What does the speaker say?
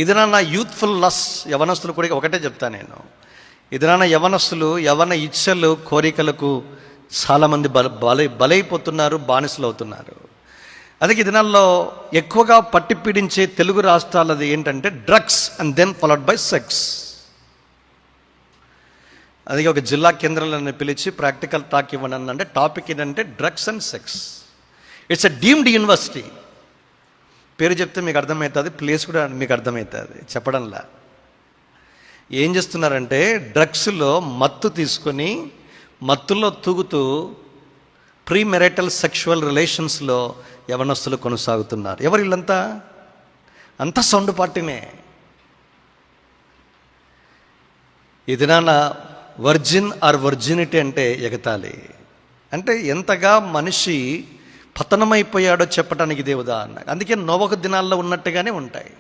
ఇది నా యూత్ఫుల్ లస్. యవనస్తులు కూడా ఒకటే చెప్తాను నేను, ఇది నా యవనస్తులు యవన ఇచ్చలు కోరికలకు చాలామంది బలైపోతున్నారు, బానిసలు అవుతున్నారు. అదే ఈ దినాల్లో ఎక్కువగా పట్టి పీడించే తెలుగు రాష్ట్రాలది ఏంటంటే drugs and then followed by sex. అది ఒక జిల్లా కేంద్రాలను పిలిచి ప్రాక్టికల్ టాక్ ఇవ్వను అంటే టాపిక్ ఏంటంటే drugs and sex. It's a deemed university. పేరు చెప్తే మీకు అర్థమవుతుంది, ప్లేస్ కూడా మీకు అర్థమవుతుంది చెప్పడంలా. ఏం చేస్తున్నారంటే డ్రగ్స్లో మత్తు తీసుకొని మత్తులో తూగుతూ ప్రీ మెరైటల్ సెక్షువల్ రిలేషన్స్లో యవనస్తులు కొనసాగుతున్నారు. ఎవరు వీళ్ళంతా? అంతా సౌండ్ పార్టీనే. ఈ దినాన వర్జిన్ ఆర్ వర్జినిటీ అంటే ఎగతాళి. అంటే ఎంతగా మనిషి పతనమైపోయాడో చెప్పడానికి ఇదే ఉదాహరణ. అందుకే నోవహు దినాల్లో ఉన్నట్టుగానే ఉంటాయి.